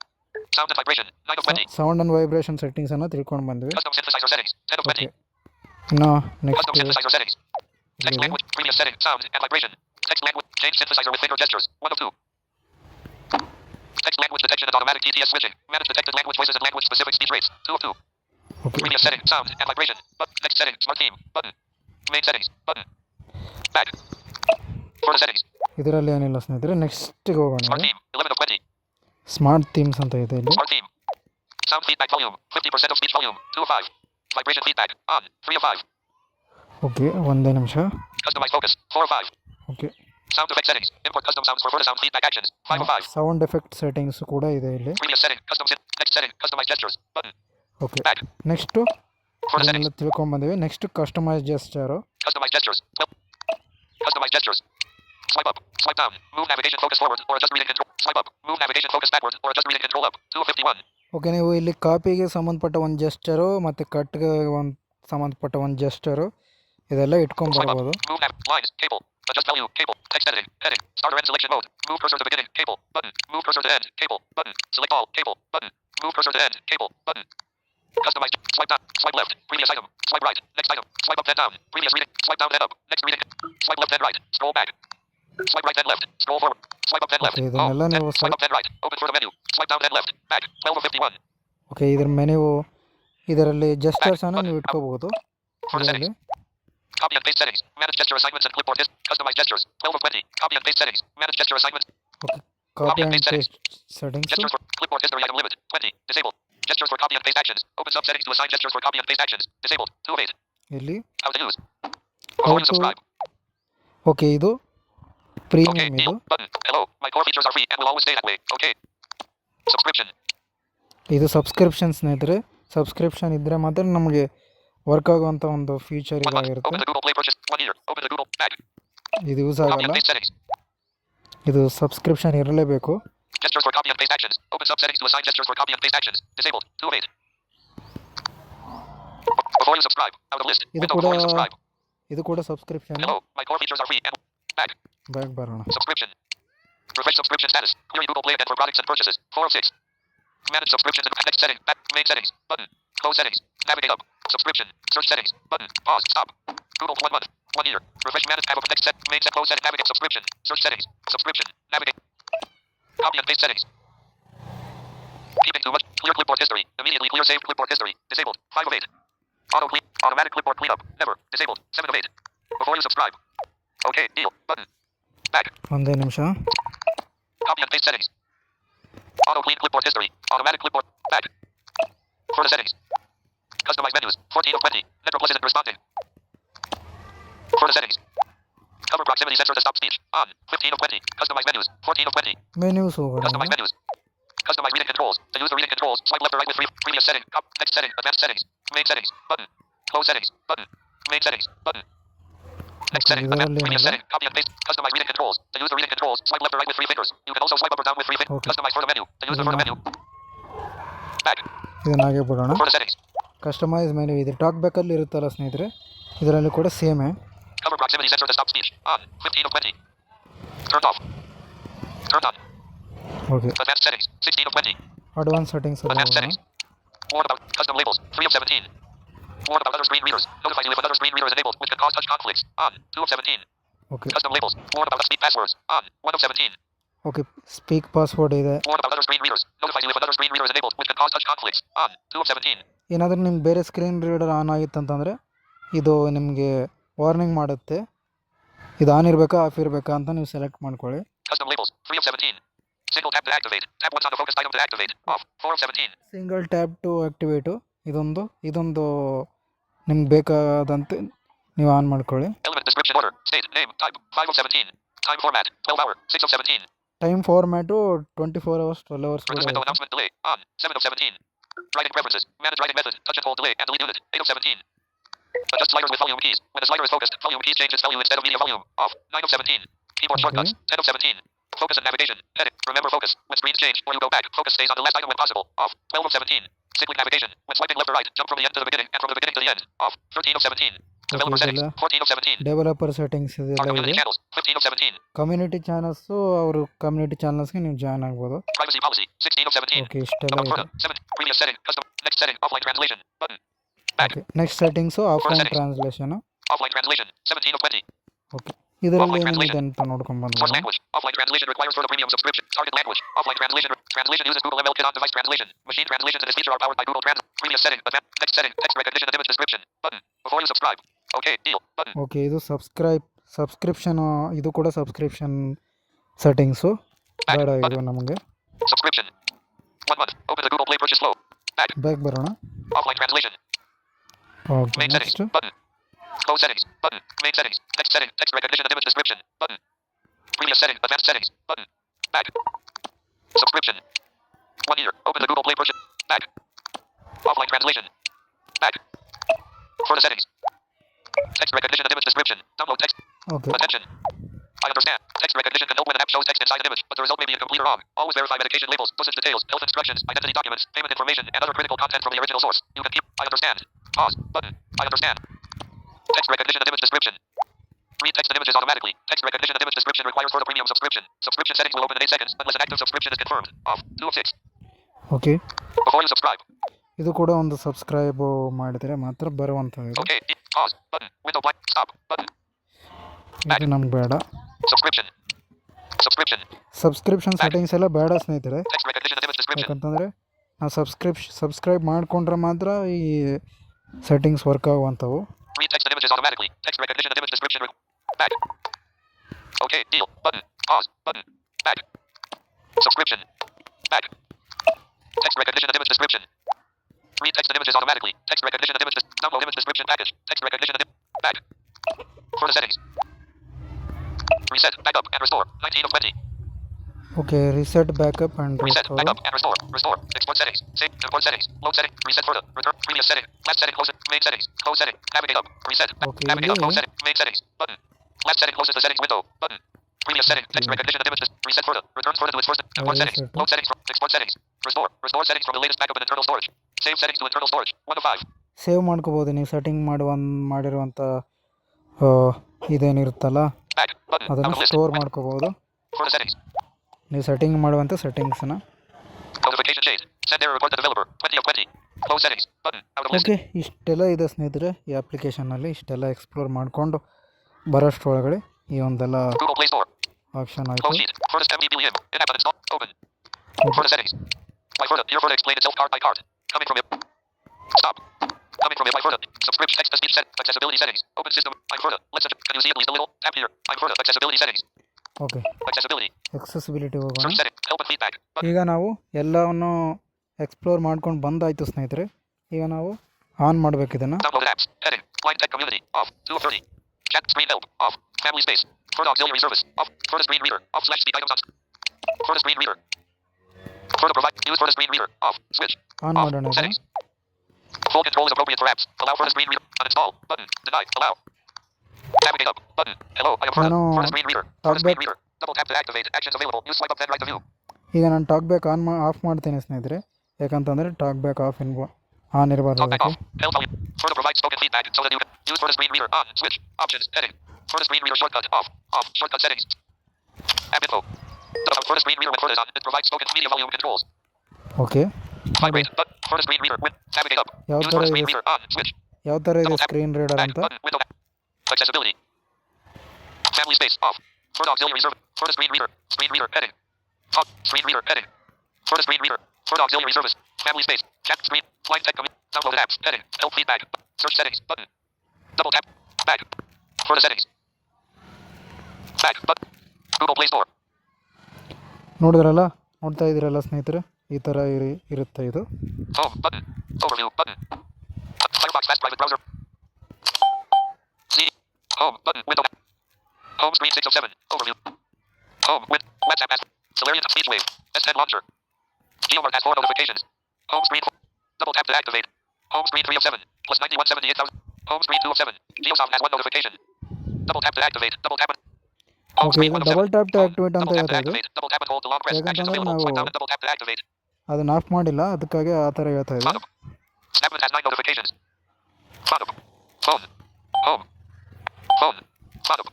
Sound and vibration. 9 of 20. Sound and vibration ಸೆಟ್ಟಿಂಗ್ಸನ್ನು ತಿಳ್ಕೊಂಡು ಬಂದ್ವಿ. Custom synthesizer settings. 10 of 20. Okay, ಇನ್ನು Custom next synthesizer settings. Text language. Previous setting. Sound and vibration. Text language. Change synthesizer with finger gestures. 1 of 2. Text language detection and automatic TTS switching. Manage detected language voices and language specific speech rates. 2 of 2. Okay, Previous setting. Sound and vibration. Next setting. Smart theme. Button. Main settings. Button. Back. Further settings. ಇದರಲ್ಲಿ ಏನಿಲ್ಲ ಸ್ನೇಹಿತರೆ. ನೆಕ್ಸ್ಟಿಗೆ ಹೋಗೋಣ. Smart theme. 11 of 20. Smart themes ಅಂತ ಇದೆ ಇಲ್ಲಿ. Smart theme. Sound feedback volume. 50% of speech volume. 2 of 5. Vibration feedback. On. 3 of 5. Okay, ಒಂದೇ ನಿಮಿಷ. Customize focus. 4 of 5. Okay, Sound effect settings. Import custom sounds for further sound feedback actions. 5 of 5. Sound effect settings ಕೂಡ ಇದೆ ಇಲ್ಲಿ. Previous setting. Next setting. Customize gestures. Button. Okay, Back. Next Further settings. ಇದನ್ನೆಲ್ಲ ತಿಳ್ಕೊಂಬಂದಿವಿ. Next customize gesture. Customize gestures. Customize gestures. Swipe up. Swipe down. Move navigation focus forward or adjust reading control. Swipe up. Move navigation focus backwards or adjust reading control up. 2 of 51. Okay, ನೀವು ಇಲ್ಲಿ ಕಾಪಿಗೆ ಸಂಬಂಧಪಟ್ಟ ಒಂದು ಜೆಸ್ಚರು ಮತ್ತು ಕಟ್ಗೆ ಒಂದು ಸಂಬಂಧಪಟ್ಟ ಒಂದು ಜೆಸ್ಚರು ಇದೆಲ್ಲ Swipe up. ಇಟ್ಕೊಂಬರ್ಬೋದು. Move lines. Cable. Adjust value. Cable. Text editing. Heading. Start or end selection mode. Move cursor to beginning. Cable. Button. Move cursor to end. Cable. Button. Select all. Cable. Button. Move cursor to end. Cable. Button. Customize. Swipe down. Swipe left. Previous item. Swipe right. Next item. Swipe up then down. Previous reading. Swipe down then up. Next reading. Swipe left then right. Scroll back. Swipe right then left. Scroll forward. Swipe up then left. Okay, ಇದನ್ನೆಲ್ಲ Then ನೀವು swipe up then right. Open further menu. Swipe down then left. Back. 12 of 51. Okay, ಇದ್ರ menu ಇದರಲ್ಲಿ ಜೆಸ್ಚರ್ಸನ್ನು ನೀವು ಇಟ್ಕೋಬಹುದು. Further ಇದರಲ್ಲಿ settings. Copy and paste settings. Manage gesture assignments and clipboard list. Customize gestures. 12 of 20. Copy and paste settings. Manage gesture assignments. Okay, copy and paste settings. Gestures for clipboard history item limit. 20. Disabled. Gestures for copy and paste actions. Open sub settings to assign gestures for copy and paste actions. Disabled. 2 of 8. ಇಲ್ಲಿ How to use. Before you to- subscribe. Okay, ಇದು Okay. Premium ಇದು. Deal. Button. Hello. My core features are free and will always stay that way. Okay. Subscription. ಇದು subscription ಸ್ನೇಹಿತರೆ. Subscription ಇದ್ದರೆ ಮಾತ್ರ ನಮಗೆ work ಆಗುವಂಥ ಒಂದು ಫೀಚರ್ 1 button. ಇದಾಗಿರುತ್ತೆ. Open the Google Play purchase. 1 year. Open the Google. Back. ಇದು use Copy ಆಗಲ್ಲ. and paste settings. ಇದು ಸಬ್ಸ್ಕ್ರಿಪ್ಷನ್ ಇರಲೇಬೇಕು. Gestures for copy and paste actions. Open sub settings to assign gestures for copy and paste actions. Disabled. 2 of 8. Before you subscribe. Out of list. ಇದು Window ಕೂಡ before you subscribe. ಇದು ಕೂಡ subscription. Hello. My core features are free and back. Back ಬರೋಣ. Subscription. Refresh subscription status. Query Google Play again for products and purchases. 4 of 6. Manage subscriptions and next setting. Back. Main settings. Button. Close settings. Navigate up. Subscription. Search settings. Button. Pause. Stop. Google 1 month. 1 year. Refresh manage tab of next set. Main set. Close setting. Navigate subscription. Search settings. Subscription. Navigate. Copy and paste settings. Keeping too much. Clear clipboard history. Immediately clear saved clipboard history. Disabled. 5 of 8. Auto clean. Automatic clipboard cleanup. Never. Disabled. 7 of 8. Before you subscribe. Okay. Deal. Button. Back. ಒಂದೇ ನಿಮಿಷ. Copy and paste settings. Auto clean clipboard history. Automatic clipboard. Back. Further settings. Customize menus. 14 of 20. Network listen and responding. Further settings. Cover proximity sensor to stop speech. On. 15 of 20. Customize menus. 14 of 20. ಮೆನ್ಯೂಸ್ ಹೋಗೋಣ. Customize menus. Customize reading controls. To use the reading controls, swipe left or right with previous setting. Next setting. Advanced settings. Main settings. Button. Close settings. Button. Main settings. Button. Next Okay, setting. ಇದರಲ್ಲಿ Previous ಏನಿಲ್ಲ. setting. Copy and paste. Customize reading controls. To use the reading controls, swipe left or right with 3 fingers. You can also swipe up or down with 3 fingers. Okay. Customize further menu. To use the further menu. Back. ಇದನ್ನ ಹಾಗೆ ಬಿಡೋಣ. Further settings. Customise menu ಇದೆ. Talk ಬ್ಯಾಕಲ್ಲಿ ಇರುತ್ತಲ್ಲ ಸ್ನೇಹಿತರೆ, ಇದರಲ್ಲಿ ಕೂಡ ಸೇಮೇ. Cover proximity sensor to stop speech. On. 15 of 20. Turned off. Turned on. Okay, Advanced settings. 16 of 20. Advance settings Advanced settings. Warn about custom labels. 3 of 17. Warn about other screen readers. Notify you if another screen reader is enabled, which can cause touch conflicts. On. 2 of 17. Okay Custom labels. Warn about speed passwords. On. 1 of 17. Okay, speak password ಇದೆ. Warn about other screen readers. Notify you if another screen reader is enabled, which can cause touch conflicts. On. 2 of 17. ಏನಾದರೂ ನಿಮ್ಗೆ ಬೇರೆ screen reader on ಆಗಿತ್ತಂತಂದರೆ ಇದು ನಿಮಗೆ warning ಮಾಡುತ್ತೆ. ಇದು on ಇರಬೇಕಾ of ಇರಬೇಕಾ ಅಂತ ನೀವು ಸೆಲೆಕ್ಟ್ ಮಾಡ್ಕೊಳ್ಳಿ. Custom labels. 3 of 17. Single tap to activate. Tap once on the focused item to activate. Off. 4 of 17. Single tap to activate, ಇದೊಂದು ನಿಮ್ಗೆ ಬೇಕಾದಂತೆ ನೀವು ಆನ್ ಮಾಡ್ಕೊಳ್ಳಿ. Element description order. State. Name. Type. 5 of 17. Time format. 12 hour. 6 of 17. Time format 24 hours 12 hours For this window announcement delay. On. 7 of 17. Writing preferences. Manage writing method. Touch and hold delay and delete unit. 8 of 17. Adjust sliders with volume keys. When the slider is focused, volume keys change its value instead of media volume. Off. 9 of 17. Keyboard shortcuts. 10 of 17. Focus and navigation. Edit. Remember focus. When screens change or you go back, focus stays on the last item when possible. Off. 12 of 17. Cyclic navigation. When swiping left or right, jump from the end to the beginning and from the beginning to the end. Off. 13 of 17. Developer settings. 14 of 17. Developer settings Our ಇದೆಲ್ಲ community ಇದೆ. channels. 15 of 17. Community channels, ಅವರು community ಚಾನಲ್ಸ್ಗೆ ನೀವು join ಆಗ್ಬೋದು. Privacy policy. 16 of 17. Okay, ಇಷ್ಟೆಲ್ಲ About ಇದೆ. further. 7. Previous setting. Custom. Next setting. Offline translation. Button. Back. Okay, next settings offline settings. Translation. Offline translation. 17 of 20. Okay, ಇದರಲ್ಲಿ Offline ಏನಿದೆ ಅಂತ ನೋಡ್ಕೊಂಡು Source ಬಂದ್ಬಿಡೋಣ. language. Offline translation requires further premium subscription. Target language. Offline translation. Translation uses Google ML Kit on device translation. Machine translations in this feature are powered by Google Translate. Previous setting. Advanced. Next setting. Text recognition and image description. Button. Before you subscribe. Okay. Deal. Button. Okay, ಇದು ಸಬ್ಸ್ಕ್ರಿಪ್ಷನು, ಇದು ಕೂಡ subscription settings ಬೇಡ ಇದು ನಮಗೆ. Subscription. 1 month. Open the Google Play purchase flow. Back. Back ಬರೋಣ. Offline translation. Okay, Main settings. Next Button. Close settings. Button. Main settings. Next setting. Text recognition and image description. Button. Previous setting. Advanced settings. Button. Back. Subscription. 1 year. Open the Google Play purchase. Back. Offline translation. Back. Further settings. Text recognition and image description. Download text. Okay, Attention. I understand. Text recognition can help when an app shows text inside an image, but the result may be incomplete or wrong. Always verify medication labels, dosage details, health instructions, identity documents, payment information, and other critical content from the original source. You can keep. I understand. Pause. Button. I understand. Text recognition and image description. Read text and images automatically. Text recognition and image description requires further premium subscription. Subscription settings will open in 8 seconds unless an active subscription is confirmed. Off. 2 of 6. Okay, Before you subscribe. ಇದು ಕೂಡ ಒಂದು subscribe ಮಾಡಿದರೆ ಮಾತ್ರ ಬರುವಂಥದ್ದು. Okay. Pause. Button. Window blank. Stop. Button. ಇದು ನಮ್ಗೆ ಬೇಡ. Subscription. Subscription. Subscription settings ಎಲ್ಲ ಬೇಡ ಸ್ನೇಹಿತರೆ. Text recognition and image description. ಯಾಕಂತಂದರೆ ನಾವು ಸಬ್ಸ್ಕ್ರೈಬ್ ಮಾಡಿಕೊಂಡ್ರೆ ಮಾತ್ರ ಈ ಸೆಟ್ಟಿಂಗ್ಸ್ ವರ್ಕ್ ಆಗುವಂಥವು. Read text and images automatically. Text recognition and image description. Back. Okay. Deal. Button. Pause. Button. Back. Subscription. Back. Text recognition and image description. Read text and images automatically. Text recognition and image. Download image description package. Text recognition and back. Further settings. Reset. Backup and restore. 19 of 20. Okay, reset backup and Reset. Restore. Backup and restore. Restore. Export settings. Save. Import settings. Load setting. Reset further. Return. Previous setting. Last setting. Close it. Main settings. Close setting. Navigate up. Reset. Okay, Navigate up. yeah. Close setting. Main settings. Button. Last setting closes the settings window. Button. Previous setting. Text recognition and images. Reset further. Return further to its first. Import settings. reset. Load settings from export settings. Restore. Restore settings from the latest backup and internal storage. Save settings to internal storage. 1 of 5. Save ಮಾಡ್ಕೋಬೋದು ನೀವು setting ಮಾಡಿರುವಂಥ ಇದೇನಿರುತ್ತಲ್ಲ Back. Button. ಅದನ್ನು Out of list. Store ಮಾಡ್ಕೋಬೋದು. Further settings. ನೀವು setting ಮಾಡುವಂಥ ಸೆಟ್ಟಿಂಗ್ಸನ್ನ. Notification shade. Send error report to developer. 20 of 20. Close settings. Button. Out of list. Okay, ಇಷ್ಟೆಲ್ಲ ಇದೆ ಸ್ನೇಹಿತರೆ ಈ ಅಪ್ಲಿಕೇಶನಲ್ಲಿ. ಇಷ್ಟೆಲ್ಲ ಎಕ್ಸ್ಪ್ಲೋರ್ ಮಾಡಿಕೊಂಡು ಬರೋಷ್ಟರೊಳಗಡೆ ಈ ಒಂದೆಲ್ಲ Google Play Store. ಆಪ್ಷನ್ ಆಯಿತು. Close sheet. Furthest MDBM. In-app uninstall. Open. Further settings. My Further. Your Further explain itself card by card. Coming from it. Stop. Coming from it. My Further. Subscription text to speech set. Accessibility settings. Open system. I'm Further. Let's can you see at least a little? Tap here. I'm Further. Accessibility settings. Okay, Accessibility. Accessibility ಹೋಗೋಣ. Search setting. Help and feedback. Button. ಈಗ ನಾವು ಎಲ್ಲವನ್ನು explore ಮಾಡ್ಕೊಂಡು ಬಂದಾಯಿತು ಸ್ನೇಹಿತರೆ. ಈಗ ನಾವು on ಮಾಡಬೇಕು ಇದನ್ನು. Downloaded apps. Heading. Blind Tech Community. Off. 2 of 30. Chat screen help. Off. Family space. Further auxiliary service. Off. Further screen reader. Off slash speak items on. Further screen reader. Further provide. Use further screen reader. Off. Switch. On Off. ಮಾಡೋಣ ಇದನ್ನು. Settings. Full control is appropriate for apps. Allow further screen reader. Uninstall. Button. Deny. Allow. Navigate up. Button. Hello. I am Further. ನಾನು Further screen reader. Further screen reader. Double tap to activate. Actions available. Use swipe up then right to view. ಈಗ ನಾನು talk back of ಮಾಡ್ತೇನೆ ಸ್ನೇಹಿತರೆ. ಯಾಕಂತಂದರೆ talk back on ಇರಬಾರ್ದು Talkback ಅದಕ್ಕೆ. off. L volume. Further provide spoken feedback so that you can use for the screen reader on. Switch. Options. Heading. For the screen reader shortcut. Off. Off. Shortcut settings. App info. For the screen reader when is on. It provides spoken media volume controls. Okay, Vibrate. But for the screen reader. Navigate up. ಯಾವ Use ಥರ for the ಇದೆ screen reader on. Switch. ಯಾವ ಥರ ಇದೆ Double tap. Screen reader Back ಅಂತ. button. Window. Accessibility. Family space. Off. For the auxiliary service. For the screen reader. Screen reader. Heading. Talk. Screen reader. Heading. For the screen reader. For the auxiliary service. Family space. Chat screen. Line tech. Downloaded apps. Heading. Help feedback. Search settings. Button. Double tap. Back. For the settings. Back. Button. Google Play Store. ನೋಡಿದ್ರಲ್ಲ, ನೋಡ್ತಾ ಇದ್ದೀರಲ್ಲ ಸ್ನೇಹಿತರೆ, ಈ ಥರ ಇರುತ್ತೆ ಇದು. Home. Button. Overview. Button. Firefox Fast Private Browser. Z. Home. Button. Window. Home screen 607. Overview. Home. WhatsApp app. Solarian Speech Wave. S10 Launcher. GeoMart has 4 notifications. Home screen. Double tap to activate. Home screen 3 of 7. Plus 9178,000. Home screen 2 of 7. GeoSound has 1 notification. Double tap to activate. Double tap. Home okay, screen ಇದು 1 of 7. Double tap to Home. Activate ಅಂತ Double tap to ಹೇಳ್ತಾ ಇದು. activate. Double tap and hold to long press. Actions ಯಾಕಂತಂದ್ರೆ available. Swipe ನಾವು down and double tap to activate. ಅದನ್ನ of ಮಾಡಿಲ್ಲ, ಅದಕ್ಕಾಗಿ ಆ ಥರ ಹೇಳ್ತಾ ಇದೆ. Bottom. Snapchat has 9 notifications. Bottom. Phone. Home. Phone. Bottom.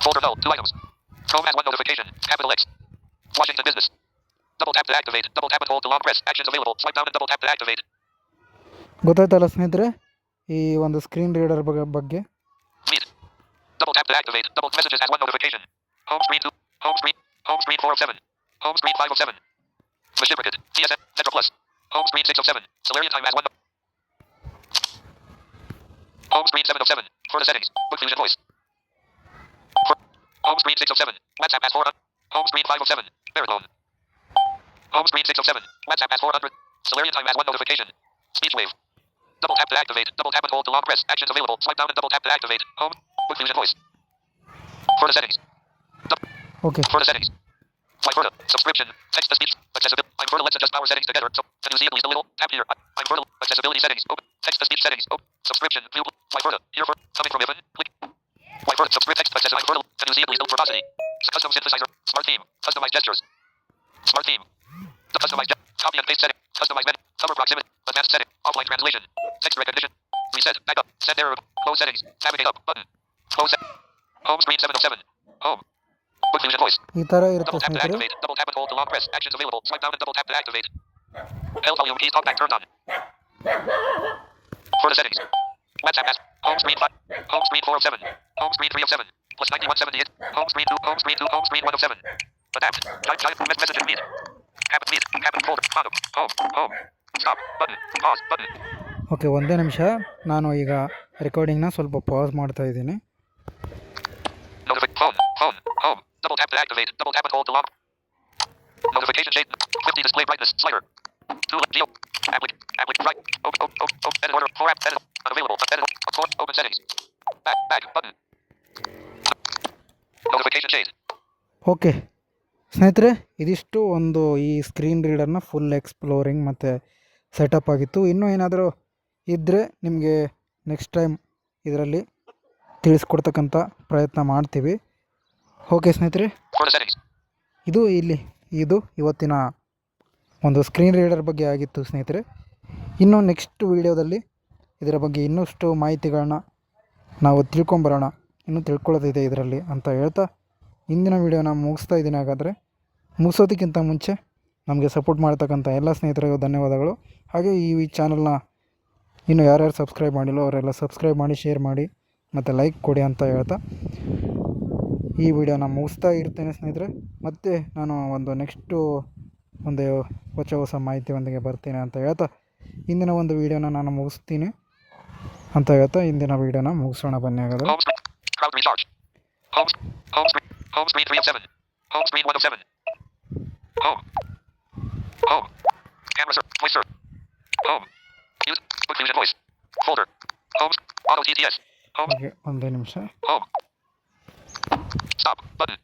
Folder null. 2 items. Chrome has 1 notification. Capital X. Washington Business. Double tap to activate. Double tap and hold to long press. Actions available. Swipe down and double tap to activate. ಗೊತ್ತಾಯ್ತಲ್ಲ ಸ್ನೇಹಿತರೆ, ಈ ಒಂದು screen reader ಬಗ್ಗೆ. Meet. Double tap to activate. Double messages has 1 notification. Home screen 2. Home screen. Home screen 4 of 7. Home screen 5 of 7. Reciprocate. TSN. Central Plus. Home screen 6 of 7. Solarian Time has 1. Home screen 7 of 7. For the settings. Book Fusion Voice. Home screen 6 of 7. WhatsApp has 400. Home screen 5 of 7. Baritone. Home screen 6 of 7. WhatsApp has 400. Solarian Time has 1 notification. Speech Wave. Double tap to activate. Double tap and hold to long press. Actions available. Swipe down and double tap to activate. Home. Book Fusion Voice. For the settings. Okay, For the settings. Like Verta. Subscription. Text to speech. Accessibility. I'm Verta. Let's adjust power settings together. So, can you see at least a little? Tap here. I'm Verta. Accessibility settings. Open. Text to speech settings. Open. Subscription. View. Like Verta. Here for. Coming from Evan. Click. Like Verta. Subscript text. Access. I'm Verta. Can you see at least verbosity? Custom synthesizer. Smart theme. Customize gestures. Smart theme. The customized copy and paste setting. Customize menu. Cover proximity. Advanced setting. Offline translation. Text recognition. Reset. Backup. Send error. Close settings. Navigate up. Button. Close set. Home screen 7 of 7. Home. Book Fusion Voice. ಈ ಥರ ಇರುತ್ತೆ Double tap to ಸ್ನೇಹಿತರೆ. activate. Double tap and hold to long press. Actions available. Swipe down and double tap to activate. L volume keys talkback turned on. For the settings. WhatsApp app. Home screen 5. Home screen 4 of 7. Home screen 3 of 7. Plus 9178. Home screen 2. Home screen 2. Home screen 1 of 7. Adapt. Type messages meet. Habit meet. Habit folder. Bottom. Home. Home. Stop. Button. Pause. Button. Okay, ಒಂದೇ ನಿಮಿಷ, ನಾನು ಈಗ ರೆಕಾರ್ಡಿಂಗ್ನ ಸ್ವಲ್ಪ pass ಮಾಡ್ತಾ ಇದ್ದೀನಿ. Phone. Phone. Home. Double tap to activate. Double tap and hold to lock. Notification shade. 50 display brightness slider. 2 geo. Right. Open. Edit order. 4 app. Edit. Unavailable. Edit. Open settings. Back. Button. Notification shade. Okay ಸ್ನೇಹಿತರೆ, ಇದಿಷ್ಟು ಒಂದು ಈ screen ರೀಡರ್ನ full exploring ಮತ್ತು setup ಆಗಿತ್ತು. ಇನ್ನೂ ಏನಾದರೂ ಇದ್ದರೆ ನಿಮಗೆ ನೆಕ್ಸ್ಟ್ ಟೈಮ್ ಇದರಲ್ಲಿ ತಿಳಿಸ್ಕೊಡ್ತಕ್ಕಂಥ ಪ್ರಯತ್ನ ಮಾಡ್ತೀವಿ. ಓಕೆ ಸ್ನೇಹಿತರೆ, For the settings. ಇದು ಇವತ್ತಿನ ಒಂದು ಸ್ಕ್ರೀನ್ ರೀಡರ್ ಬಗ್ಗೆ ಆಗಿತ್ತು ಸ್ನೇಹಿತರೆ. ಇನ್ನು ನೆಕ್ಸ್ಟ್ ವೀಡಿಯೋದಲ್ಲಿ ಇದರ ಬಗ್ಗೆ ಇನ್ನಷ್ಟು ಮಾಹಿತಿಗಳನ್ನ ನಾವು ತಿಳ್ಕೊಂಬರೋಣ, ಇನ್ನೂ ತಿಳ್ಕೊಳ್ಳೋದಿದೆ ಇದರಲ್ಲಿ ಅಂತ ಹೇಳ್ತಾ ಇಂದಿನ ವೀಡಿಯೋನ ಮುಗಿಸ್ತಾ ಇದ್ದೀನಿ. ಹಾಗಾದರೆ ಮುಗಿಸೋದಕ್ಕಿಂತ ಮುಂಚೆ ನಮಗೆ ಸಪೋರ್ಟ್ ಮಾಡ್ತಕ್ಕಂಥ ಎಲ್ಲ ಸ್ನೇಹಿತರಿಗೂ ಧನ್ಯವಾದಗಳು. ಹಾಗೆ ಈ ಚಾನಲ್ನ ಇನ್ನು ಯಾರ್ಯಾರು ಸಬ್ಸ್ಕ್ರೈಬ್ ಮಾಡಿಲ್ಲೋ ಅವರೆಲ್ಲ ಸಬ್ಸ್ಕ್ರೈಬ್ ಮಾಡಿ, ಶೇರ್ ಮಾಡಿ ಮತ್ತು ಲೈಕ್ ಕೊಡಿ ಅಂತ ಹೇಳ್ತಾ ಈ ವಿಡಿಯೋನ ಮುಗಿಸ್ತಾ ಇರ್ತೇನೆ ಸ್ನೇಹಿತರೆ. ಮತ್ತು ನಾನು ನೆಕ್ಸ್ಟು ಹೊಸ ಮಾಹಿತಿಯೊಂದಿಗೆ ಬರ್ತೀನಿ ಅಂತ ಹೇಳ್ತಾ ಇಂದಿನ ಒಂದು ವೀಡಿಯೋನ ನಾನು ಮುಗಿಸ್ತೀನಿ ಅಂತ ಹೇಳ್ತಾ ಇಂದಿನ ವೀಡಿಯೋನ ಮುಗಿಸೋಣ. ಬನ್ನಿ ಹಾಗಾದರೆ. Crowd recharge. Home screen 3 of 7. Home screen 1 of 7. Home. Camera search. Voice search. Home. Use. Book Fusion Voice. Folder. Home. Auto TTS. Home. Okay, ಒಂದೇ ನಿಮಿಷ. Home. Stop. Button.